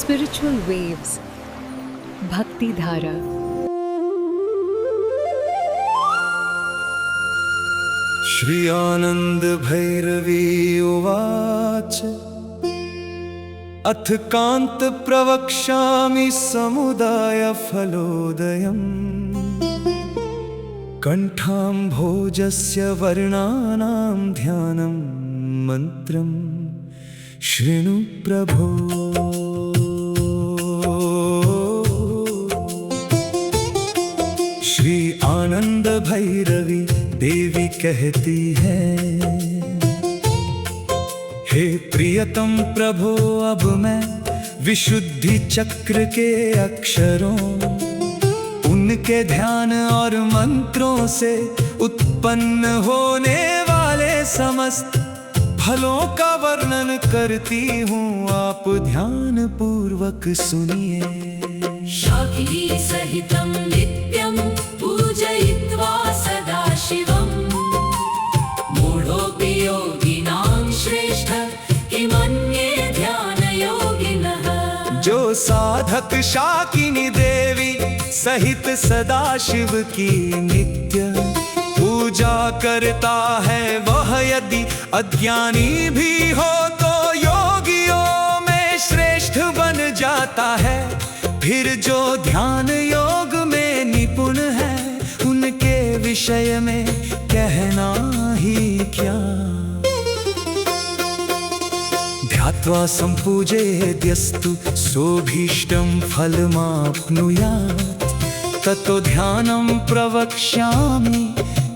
Spiritual waves. Bhakti Dhara. Shri Anand Bhairavi उवाच अथ कांत प्रवक्ष्यामि समुदाय फलोदयम् कंठाम्भोजस्य वर्णानां ध्यानं मंत्रं शृणु प्रभो। श्री आनंद भैरवी देवी कहती है, हे प्रियतम प्रभो, अब मैं विशुद्धि चक्र के अक्षरों, उनके ध्यान और मंत्रों से उत्पन्न होने वाले समस्त फलों का वर्णन करती हूँ। आप ध्यान पूर्वक सुनिए। शाकिनी सहितं नित्यं पूजयित्वा सदाशिवं मूढोऽपि योगिनां श्रेष्ठ किमन्ये ध्यानयोगिनः। जो साधक शाकिनी देवी सहित सदाशिव की नित्य पूजा करता है, वह यदि अज्ञानी भी हो तो योगियों में श्रेष्ठ बन जाता है। फिर जो ध्यान योग में निपुण है, उनके विषय में कहना ही क्या। ध्यात्वा सम्पूजयेद्यस्तु सोऽभीष्टं फलमाप्नुयात् ततो ध्यानं प्रवक्ष्यामि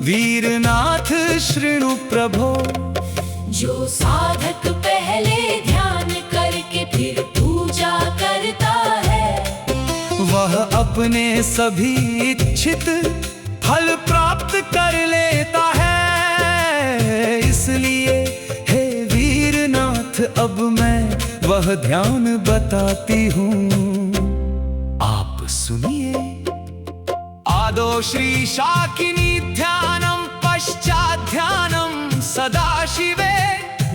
वीरनाथ शृणु प्रभो। जो साधक पहले ध्यान करके फिर पूजा करता है, वह अपने सभी इच्छित फल प्राप्त कर लेता है। इसलिए हे वीरनाथ, अब मैं वह ध्यान बताती हूँ, आप सुनिए। आदौ श्री शाकिनी ध्यानं पश्चात् ध्यानं सदाशिवे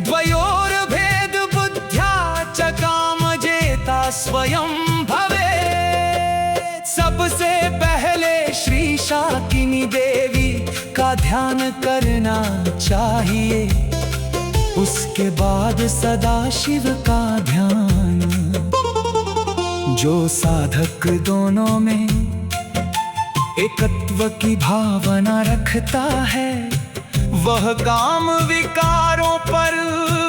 द्वयोर्भेद बुद्ध्या च कामजेता स्वयं भवे। सबसे पहले श्री शाकिनी देवी का ध्यान करना चाहिए, उसके बाद सदाशिव का ध्यान। जो साधक दोनों में एकत्व की भावना रखता है, वह काम विकारों पर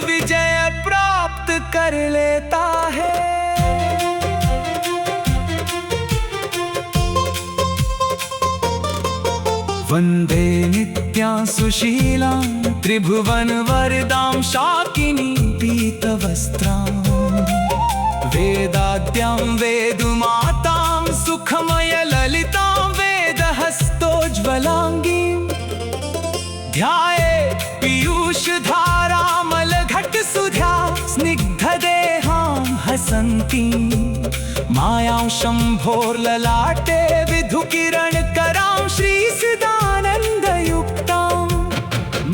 विजय प्राप्त कर लेता है। वंदे नित्यां सुशीलां त्रिभुवन वरदां शाकिनी पीतवस्त्रां वेदाद्यां वेदुमातां सुखमय ललितां वेदहस्तोज्ज्वलांगीं ध्याये पीयूषधारामलघट सुधा स्निग्धदेहां हसन्तीं मायां शम्भोर्ललाटे विधुकिरणकरां श्रीसदानन्दयुक्तां।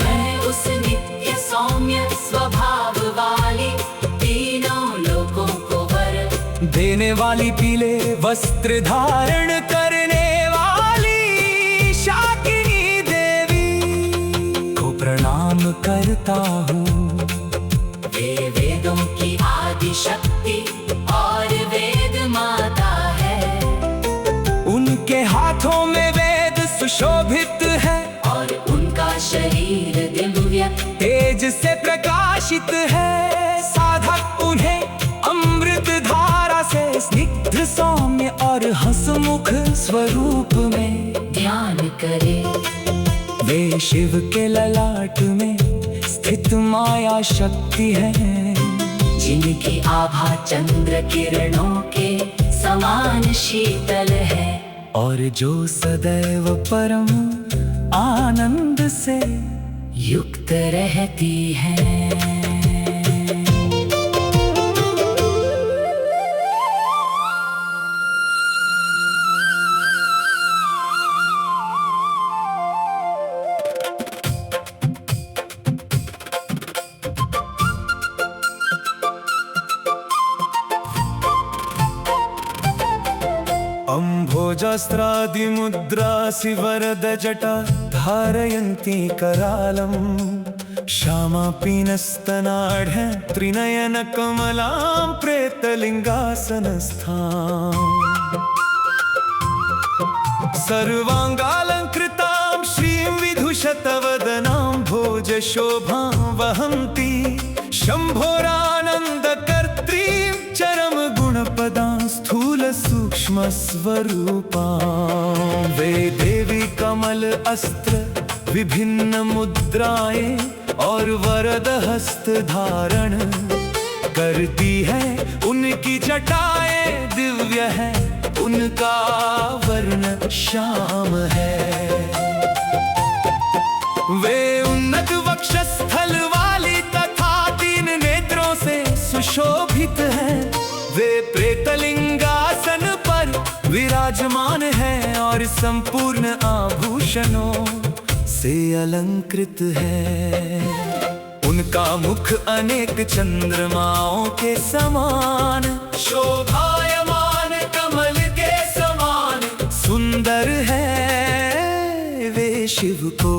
मैं उस नित्य सौम्य स्वभाव वाली तीनों लोकों को वर देने वाली, पीले वस्त्र धारण करने वाली शाकिनी देवी को प्रणाम करता हूँ। वे वेदों की आदि शक्ति और वेद माता है। उनके हाथों में वेद सुशोभित है और उनका शरीर दिव्य तेज से प्रकाशित है। साधक उन्हें अमृत धारा से स्निग्ध सौम्य और हंसमुख स्वरूप में ध्यान करे। वे शिव के ललाट में स्थित माया शक्ति है, जिनकी आभा चंद्र किरणों के समान शीतल है और जो सदैव परम आनंद से युक्त रहती है। अम्भोजास्त्रादिमुद्रासि वरदजटा धारयन्ती करालम् श्यामा पीनस्तनाढ्य त्रिनयनकमलां प्रेतलिङ्गासनस्थाम् सर्वाङ्गालङ्कृतां श्रीं विदुषतवदनां भोजशोभां वहन्ती शम्भोरानन्दकर्त्रीं चरमगुणपदां स्थूलसूक्ष्मस्वरूपां वे देवी कमल अस्त्र विभिन्न मुद्राएं और वरद हस्त धारण करती है। उनकी जटाएं दिव्य है, उनका वर्ण श्याम है। वे उन्नत वक्षस्थल वाली तथा 3 नेत्रों से सुशोभित हैं। वे प्रेतलिंगासन पर विराजमान हैं और संपूर्ण आभूषणों से अलंकृत है। उनका मुख अनेक चंद्रमाओं के समान शोभायमान कमल के समान सुंदर है। वे शिव को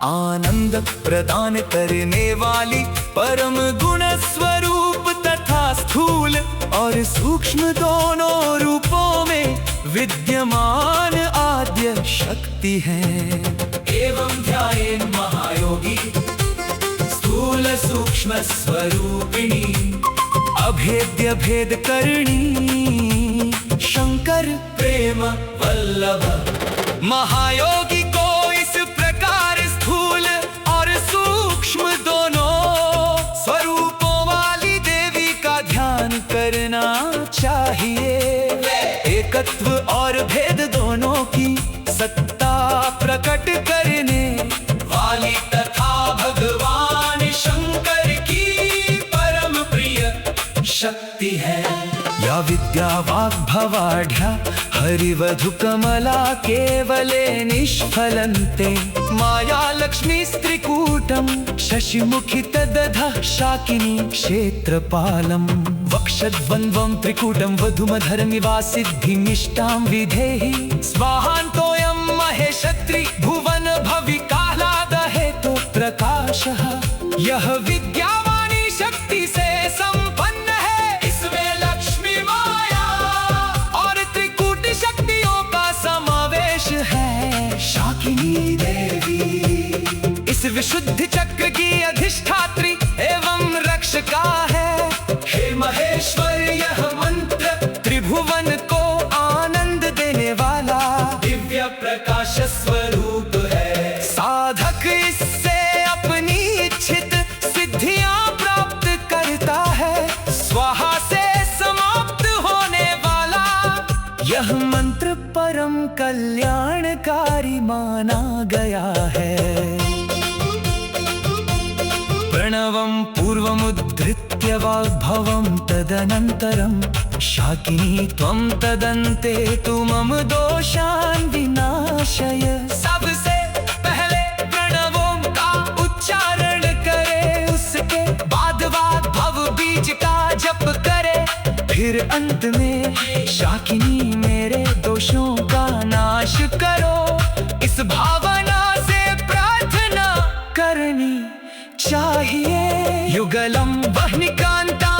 आनंद प्रदान करने वाली परम गुण स्वरूप तथा स्थूल और सूक्ष्म दोनों रूपों में विद्यमान आद्य शक्ति है। एवं ध्यायेन महायोगी स्थूल सूक्ष्म स्वरूपिणी अभेद्य भेद करणी शंकर प्रेम वल्लभ। महायोगी को इस प्रकार स्थूल और सूक्ष्म दोनों स्वरूपों वाली देवी का ध्यान करना चाहिए। एकत्व और भेद दोनों की सत्ता प्रकट करने वाली तथा भगवान शंकर की परम प्रिय शक्ति है। या विद्या वाग्भवाढ्या हरिवधु कमला केवले निष्फलन्ते माया लक्ष्मी स्त्रिकूटं शशिमुखी तदधः शाकिनी क्षेत्रपालम् वक्षद्वन्द्वं त्रिकूटं वधूमधरमिवा सिद्धिमिष्टां विधेहि स्वाहान्तोऽयं महेशत्रि भुवन भविकाह्लाद हेतु प्रकाशः। यह विद्यावानी शक्ति से संपन्न है, इसमें लक्ष्मी माया और त्रिकूट शक्तियों का समावेश है। शाकिनी देवी इस विशुद्ध चक्र की अधिष्ठात्री एवं रक्षका है। हे महेश्वर, यह मंत्र त्रिभुवन को आनंद देने वाला दिव्य प्रकाश स्वरूप है। साधक इससे अपनी इच्छित सिद्धियां प्राप्त करता है। स्वाहा से समाप्त होने वाला यह मंत्र परम कल्याणकारी माना गया है। प्रणवं पूर्वमुद्धृत्य वाग्भवं तदनन्तरं शाकिनी त्वं तदन्ते तु मम दोषान् विनाशय। सबसे पहले प्रणवों का उच्चारण करे, उसके बाद वाग्भव बीज का जप करे, फिर अंत में शाकिनी मेरे दोषों का नाश करो। इस भावना से प्रार्थना करनी चाहिए। युगलम वह्निकांता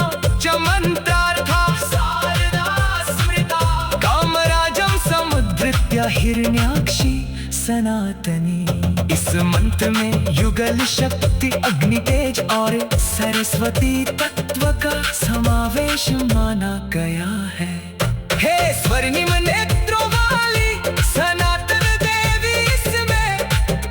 च मंत्रार्था शारदा स्मृता कामराजं समुद्धृत्य हिरण्याक्षी सनातनी। इस मंत्र में युगल शक्ति अग्नि तेज और सरस्वती तत्व का समावेश माना गया है। हे स्वर्णिम नेत्रों वाली सनातन देवी, इसमें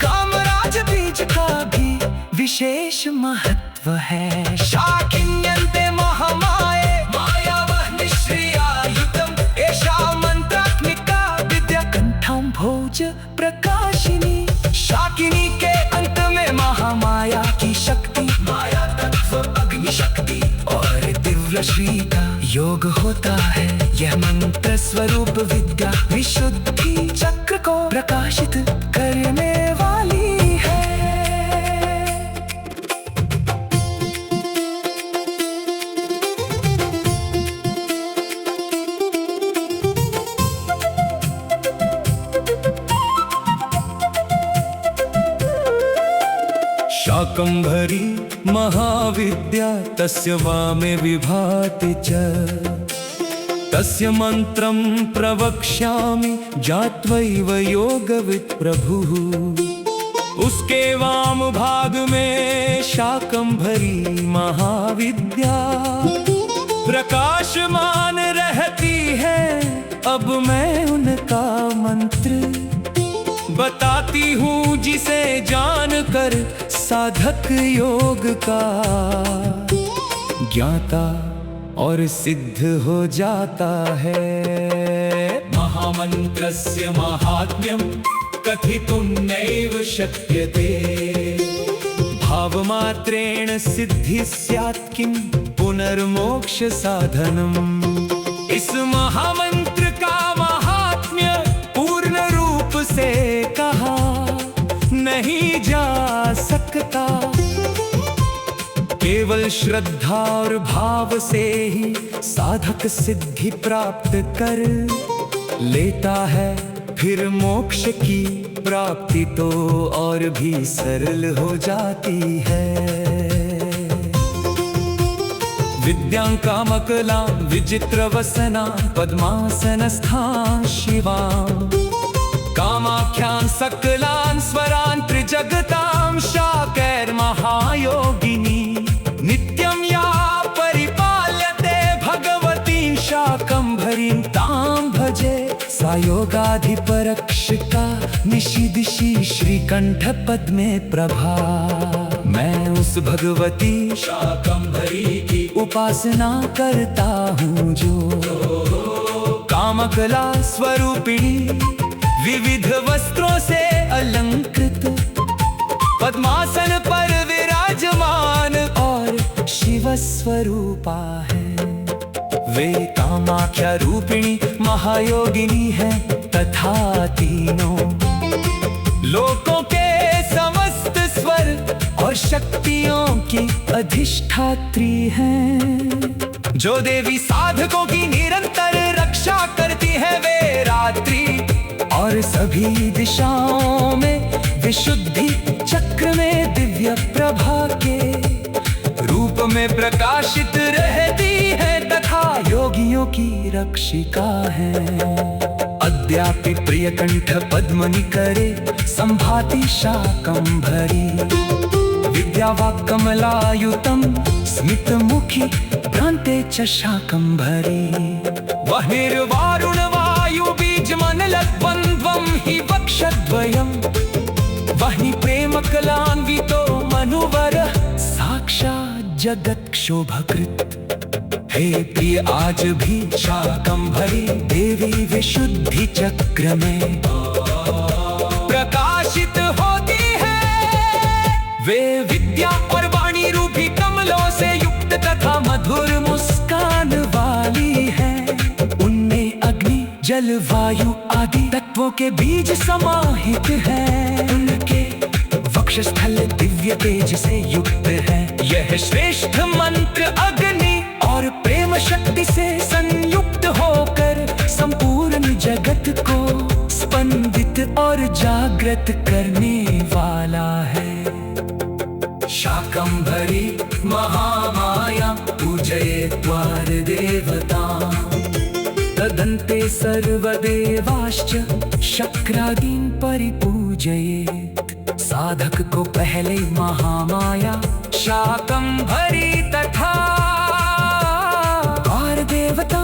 कामराज बीज का भी विशेष महत्व है। शाकिन्यन्ते महामाये मायावह निश्रियायुतम् एषा मंत्रात्मिका विद्या कंठं भोज प्रकाशिनी। शाकिनी के अंत में महामाया की शक्ति, माया तत्व, अग्नि शक्ति और दिव्य श्री का योग होता है। यह मंत्र स्वरूप विद्या विशुद्धि चक्र को प्रकाशित करने वाली है। शाकम्भरी महाविद्या तस्य वामे विभाति च तस्य मंत्रं प्रवक्ष्यामि जात्वैव योगवित् प्रभुः। उसके वाम भाग में शाकम्भरी महाविद्या प्रकाशमान रहती है। अब मैं उनका मंत्र बताती हूँ जिसे जानकर साधक योग का ज्ञाता और सिद्ध हो जाता है। महामंत्रस्य माहात्म्यं कथितुं नैव शक्यते भावमात्रेण सिद्धि स्यात् किं पुनर्मोक्ष साधनम्। इस महामंत्र का महात्म्य पूर्ण रूप से कहा नहीं जा सकता। केवल श्रद्धा और भाव से ही साधक सिद्धि प्राप्त कर लेता है। फिर मोक्ष की प्राप्ति तो और भी सरल हो जाती है। विद्यां कामकलां विचित्रवसनां पद्मासनस्थां शिवां कामाख्यां सकलान् स्वरान् त्रिजगतां शाकैर्महायोगिनी नित्यं या परिपाल्यते भगवतीं शाकम्भरीं तां भजे। सा योगाधिपरक्षिता निशि दिशि श्रीकंठ पद्मे प्रभा। मैं उस भगवती शाकम्भरी की उपासना करता हूँ जो कामकला स्वरूपिणी विविध वस्त्रों से अलंकृत पद्मासन पर विराजमान और शिव स्वरूपा है। वे कामाख्या रूपिणी महायोगिनी है तथा तीनों लोकों के समस्त स्वर और शक्तियों की अधिष्ठात्री हैं। जो देवी साधकों की निरंतर रक्षा करती है वे रात्रि और सभी दिशाओं में विशुद्धि चक्र में दिव्य प्रभा के रूप में प्रकाशित रहती है तथा योगियों की रक्षिका है। अद्यापि प्रियकंठ पद्मनि करे संभाति शाकम्भरी विद्यावा कमलायुतं स्मितमुखी भ्रान्ते च शाकम्भरी। वह निर्वारुण वायु बीज मनलद्वन्द्वं हि वक्षद्वयम् वह्नि प्रेम कलान्वितो मनुवर साक्षात् जगत क्षोभकृत्। हे प्रिय आज भी शाकम्भरी देवी विशुद्धि चक्र में प्रकाशित होती है। वे विद्या और वाणी रूपी कमलों से युक्त तथा मधुर मुस्कान वाली है। उनमें अग्नि जल वायु आदि तत्वों के बीज समाहित हैं। उनके वक्षस्थल दिव्य तेज से युक्त है। यह श्रेष्ठ मंत्र अग्नि और प्रेम शक्ति से संयुक्त होकर संपूर्ण जगत को स्पंदित और जागृत करने वाला है। शाकम्भरी महामाया पूजयेत्वार देवता तदन्ते सर्वदेवाश्च शक्रादीन् परिपूजयेत्। साधक को पहले महामाया शाकम्भरी तथा और देवता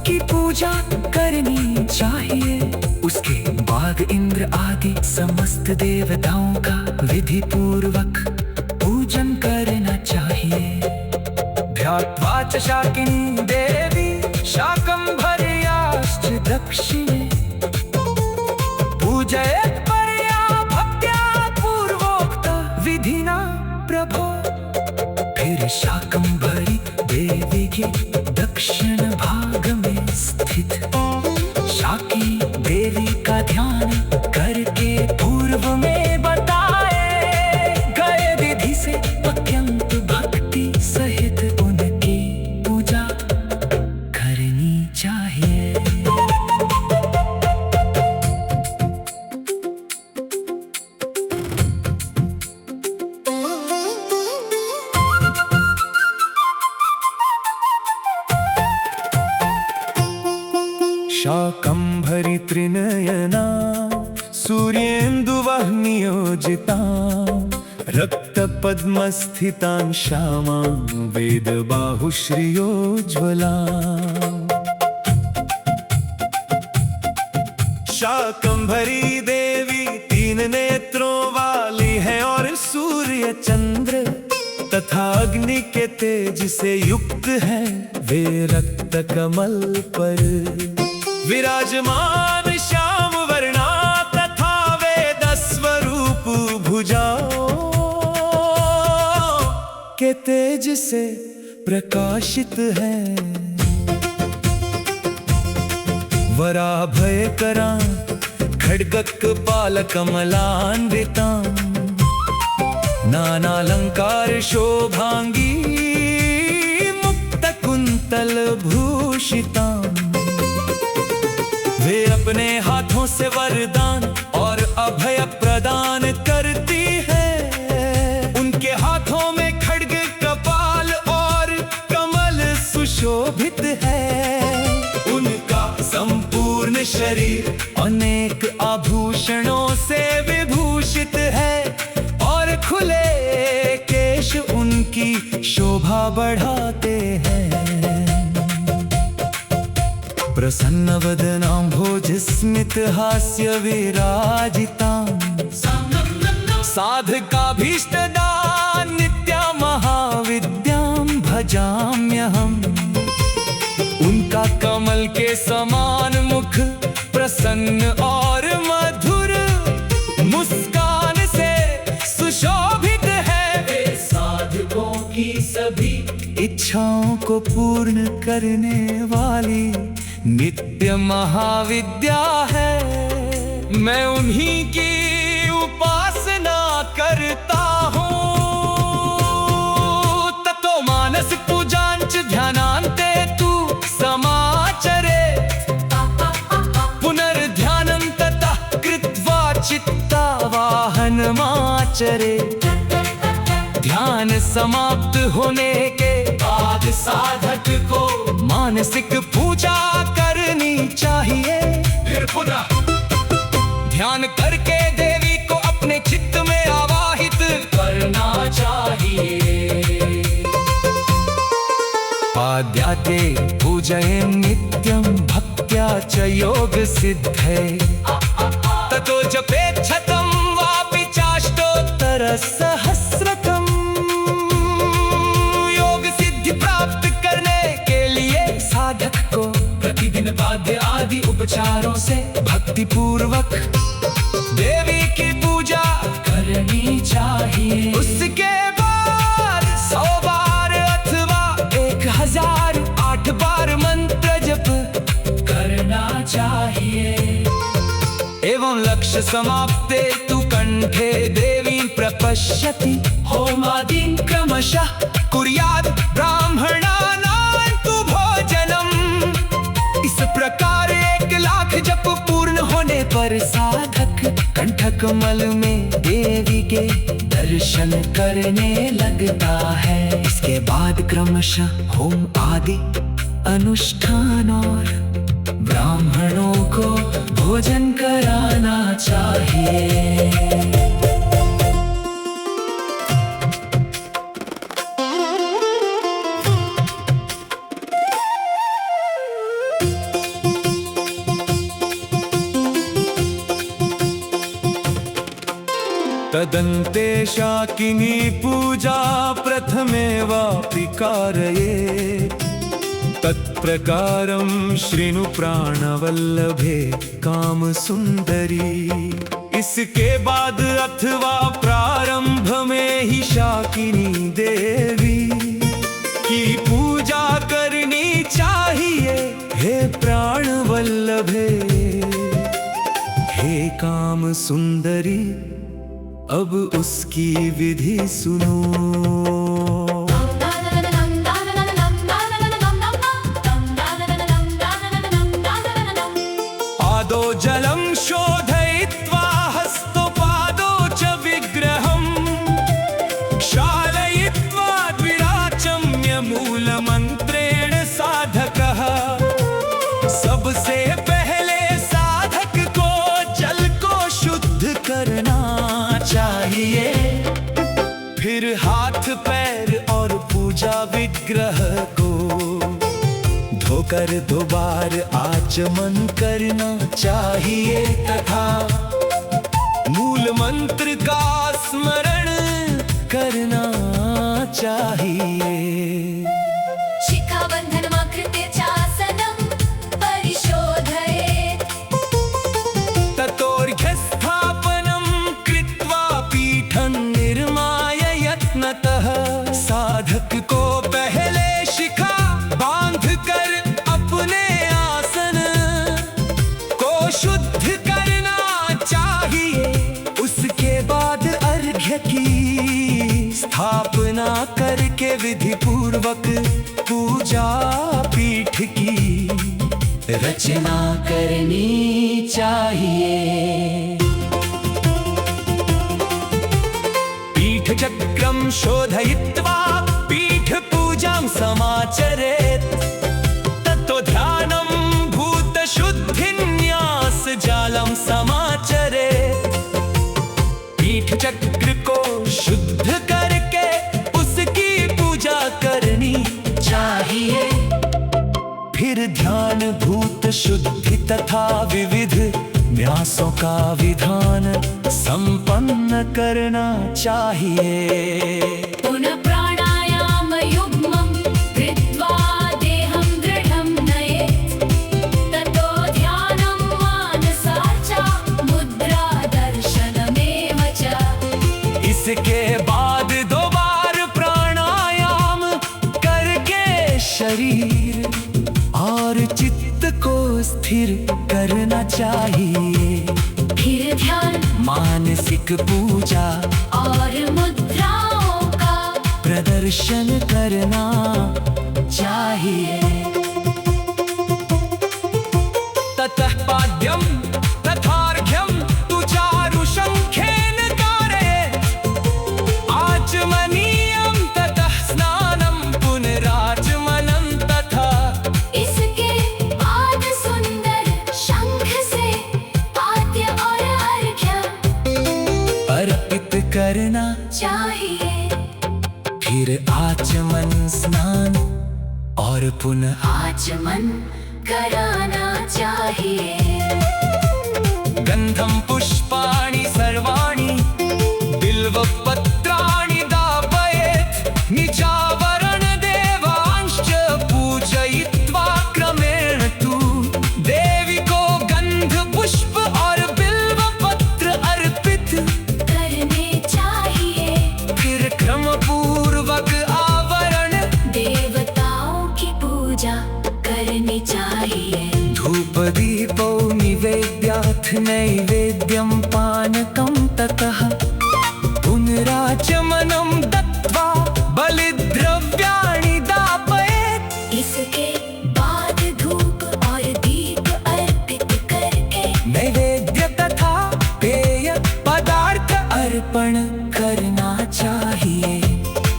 की पूजा करनी चाहिए। उसके बाद इंद्र आदि समस्त देवताओं का विधि पूर्वक पूजन करना चाहिए। ध्यात्वा च शाकिनी देवी शाकम्भर्याश्च दक्षिणे पूजयेत् परया भक्त्या पूर्वोक्त विधिना प्रभो। फिर शाकम्भरी देवी के दक्षिण भाग में स्थित शाकी देवी का ध्यान करके पूर्व में बताए गए विधि से अत्यंत भक्ति सहित उनकी पूजा करनी चाहिए। शाकम्भरी त्रिनयना सूर्येन्दुवह्नियोजिता रक्तपद्मस्थितां श्यामां वेदबाहुश्रियोज्ज्वला शाकम्भरी देवी तीन नेत्रों वाली है और सूर्य चंद्र तथा अग्नि के तेज से युक्त है वे रक्त कमल पर विराजमान श्याम वर्णा तथा वेद स्वरूप भुजाओं के तेज से प्रकाशित है वराभयकरा खड्गक पालकमलान्विता नानालंकार शोभांगी मुक्त कुंतल भूषिता वे अपने हाथों से वरदान और अभय प्रदान करती है उनके हाथों में खड्ग कपाल और कमल सुशोभित है उनका संपूर्ण शरीर अनेक आभूषणों से विभूषित है और खुले केश उनकी शोभा बढ़ाते हैं प्रसन्न वदनां भोजस्मित हास्य विराजितां साधकाभीष्टदा नित्या महाविद्यां भजाम्यहम् उनका कमल के समान मुख प्रसन्न और मधुर मुस्कान से सुशोभित है वे साधकों की सभी इच्छाओं को पूर्ण करने वाली नित्य महाविद्या है मैं उन्हीं की उपासना करता हूँ ततो मानस पूजांच ध्यानान्ते तु समाचरे पुनर्ध्यानं ततः कृत्वा चित्तावाहनमाचरे ध्यान समाप्त होने के बाद साधक को मानसिक पूजा करनी चाहिए फिर पुनः ध्यान करके देवी को अपने चित्त में आवाहित करना चाहिए पाद्याते पूजयन् नित्यं भक्त्या च योग सिद्धे ततो जपेच्छतं वापि चाष्टोत्तर सहस्रकम् योग सिद्धि प्राप्त करने के लिए साधक को प्रतिदिन वाद्य आदि उपचारों से भक्ति पूर्वक देवी की पूजा करनी चाहिए उसके बाद 100 बार अथवा 1008 बार मंत्र जप करना चाहिए एवं लक्ष्य समाप्ते तु कंठे देवी प्रपश्यति होमादिं क्रमशः कुर्यात् ब्राह्मणानां तु भोजनम् इस प्रकार 1,00,000 जप पूर्ण होने पर साधक कंठकमल में देवी के दर्शन करने लगता है इसके बाद क्रमशः होम आदि अनुष्ठान और ब्राह्मणों को भोजन कराना चाहिए तदन्ते शाकिनी पूजा प्रथमेवापि कारये तत्प्रकारं शृणु प्राणवल्लभे कामसुंदरी इसके बाद अथवा प्रारंभ में ही शाकिनी देवी की पूजा करनी चाहिए हे प्राणवल्लभे हे काम सुंदरी अब उसकी विधि सुनो आदो जलं शोधयित्वा हस्तोपादो च विग्रहं क्षालयित्वा द्विराचम्य मूलमन्त्रेण साधकः सबसे कर 2 बार आचमन करना चाहिए तथा मूल मंत्र का स्मरण करना चाहिए। शिखाबन्धनमाकृत्य चासनं परिशोधयेत्। ततोर्घ्यस्थापनं कृत्वा पीठं निर्माय यत्नतः साधक को पहले शिखा बांध कर अपने आसन को शुद्ध करना चाहिए। उसके बाद अर्घ्य की स्थापना करके विधि पूर्वक पूजा पीठ की रचना करनी चाहिए। पीठ चक्रं शोधयित्वा पीठ पूजां समाचरेत्। ततो ध्यानं भूत शुद्धिन्यास जालं समाचरेत्। पीठ चक्र को शुद्ध करके उसकी पूजा करनी चाहिए। फिर ध्यान भूत शुद्धि तथा विविध न्यासों का विधान संपन्न करना चाहिए। पुनः प्राणायाम युग्मं कृत्वा देहं दृढं नयेत्। ततो ध्यानं मानसा च मुद्रा दर्शनमेव च। इसके बाद 2 बार प्राणायाम करके शरीर और चित्त को स्थिर करना चाहिए। फिर ध्यान मानसिक पूजा और मुद्राओं का प्रदर्शन करना चाहिए। ततः पाद्यं तथार्घ्यं तु चारुशङ्खेन कारयेत्। आचमनीयं ततः स्नानं पुनराचमनं तथा। इसके बाद सुंदर शंख से पाद्य और अर्घ्य अर्पित करना चाहिए। फिर आचमन स्नान और पुनः आचमन कराना चाहिए। गंधं पुष्पाणि सर्वाणि बिल्वपत्राणि दापयेत्। निचावरण देवांश्च पूजयित्वा क्रमेण तु देवी को गंध पुष्प और बिल्वपत्र अर्पित करने चाहिए। फिर क्रम पूर्वक आवरण देवताओं की पूजा करनी चाहिए। धूप दीपौ निवेद्याथ नैवेद्यं पानकं ततः पुनराचमनं दत्त्वा बलिद्रव्याणि दापयेत्। इसके बाद धूप और दीप अर्पित करके नैवेद्य तथा पेय पदार्थ अर्पण करना चाहिए।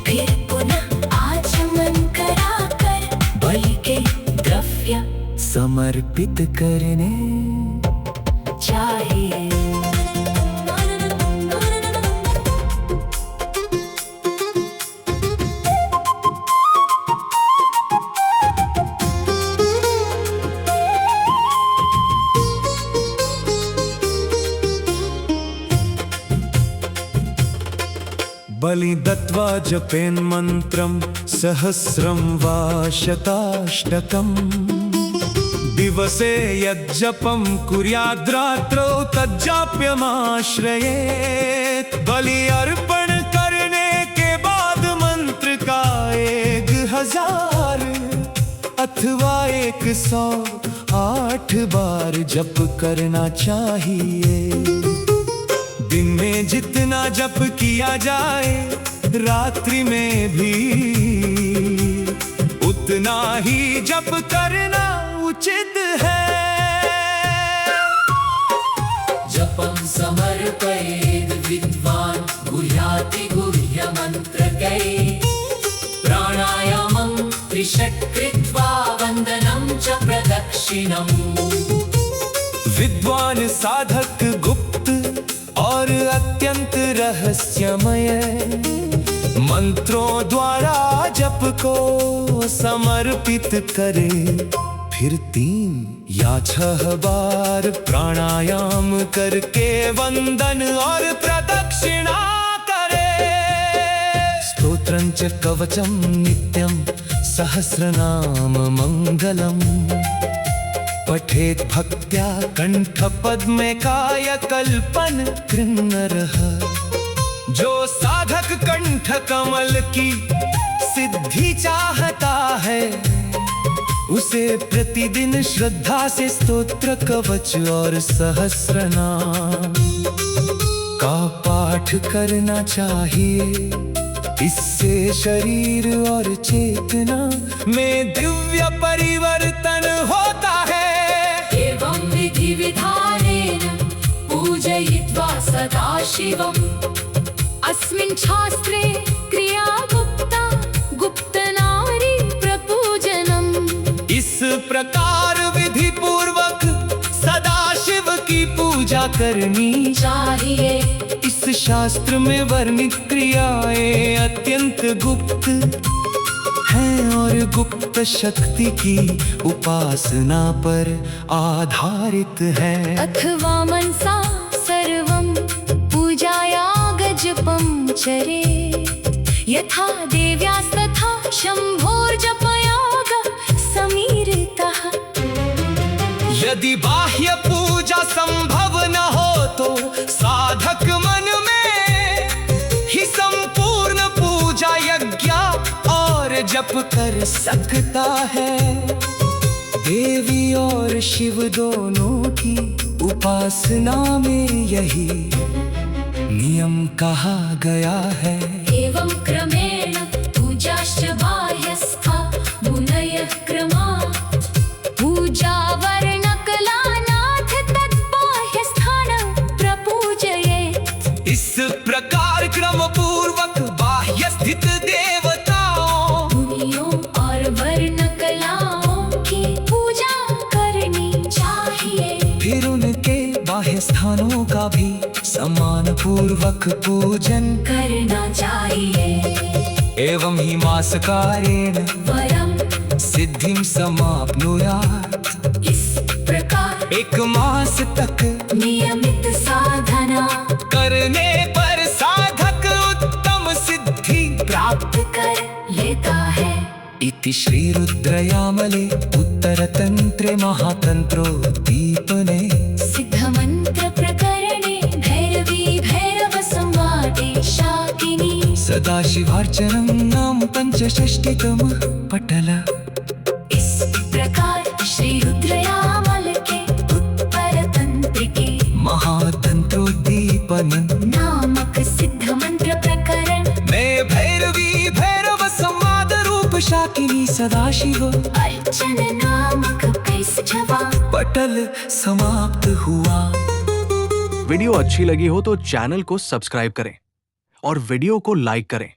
फिर पुनः आचमन कराकर बलि के द्रव्य समर्पित करने चाहिए। बलि दत्त्वा जपेन् मन्त्रं सहस्रं वा शताष्टकम्। दिवसे यज्जपं कुर्याद्रात्रौ तज्जाप्यमाश्रयेत्। बलि अर्पण करने के बाद मंत्र का 1000 अथवा 108 बार जप करना चाहिए। दिन में जितना जप किया जाए रात्रि में भी उतना ही जप करना उचित है। जपं समर्पयेद् विद्वान् गुह्याति गुह्यमन्त्रकै। प्राणायामं त्रिषट् कृत्वा वन्दनं च प्रदक्षिणम्। विद्वान साधक गुप्त और अत्यंत रहस्यमय मंत्रों द्वारा जप को समर्पित करे। फिर 3 या 6 बार प्राणायाम करके वंदन और प्रदक्षिणा करे। स्तोत्रं च कवचं नित्यं सहस्रनाम मंगलम् पठेत भक्त्या कंठपद्मे कायकल्पन कृन्नरः। जो साधक कंठ कमल की सिद्धि चाहता है, उसे प्रतिदिन श्रद्धा से स्तोत्र कवच और सहस्रनाम का पाठ करना चाहिए। इससे शरीर और चेतना में दिव्य परिवर्तन होता है। एवं विधि विधानेन पूजयित्वा सदाशिवम् अस्मिन् शास्त्रे क्रिया गुप्ता गुप्तनारी प्रपूजनम्। इस प्रकार विधि पूर्वक सदाशिव की पूजा करनी चाहिए। इस शास्त्र में वर्णित क्रियाएं अत्यंत गुप्त हैं और गुप्त शक्ति की उपासना पर आधारित है। अथवा मनसा सर्वं पूजाया गजपं चरे। यथा देव्यास्तथा शम्भोर्जपयाग समीरितः। यदि बाह्य पूजा संभव न हो तो साधक मन में ही संपूर्ण पूजा यज्ञ और जप कर सकता है। देवी और शिव दोनों की उपासना में यही नियम कहा गया है। एवं क्रमेण पूजाश्च बाह्यस्था मुनयः क्रमात्। पूजा वर्णकलानाथ तद्बाह्यस्थानं प्रपूजयेत्। इस प्रकार क्रम पूर्वक बाह्य स्थित देवताओं मुनियों और वर्णकलाओं की पूजा करनी चाहिए। फिर उनके बाह्य स्थानों का भी सम्मान पूर्वक पूजन करना चाहिए। एवं ही मासकारेण वरम सिद्धिं समाप्नुयात्। इस प्रकार 1 मास तक नियमित साधना करने पर साधक उत्तम सिद्धि प्राप्त कर लेता है। इति श्री रुद्रयामले उत्तरतंत्रे महातंत्रोद्दीपने सिद्धमंत्र प्रकरणे भैरवी भैरव संवादे शाकिनी सदाशिवार्चनं नाम 65तमः पटल। इस प्रकार श्री रुद्रयामल के उत्तर तंत्र के महातंत्रोद्दीपन नामक सिद्ध मंत्र प्रकरण में भैरवी भैरव संवाद रूप शाकिनी सदाशिव अर्चन नामक 25वां पटल समाप्त हुआ। वीडियो अच्छी लगी हो तो चैनल को सब्सक्राइब करें और वीडियो को लाइक करें।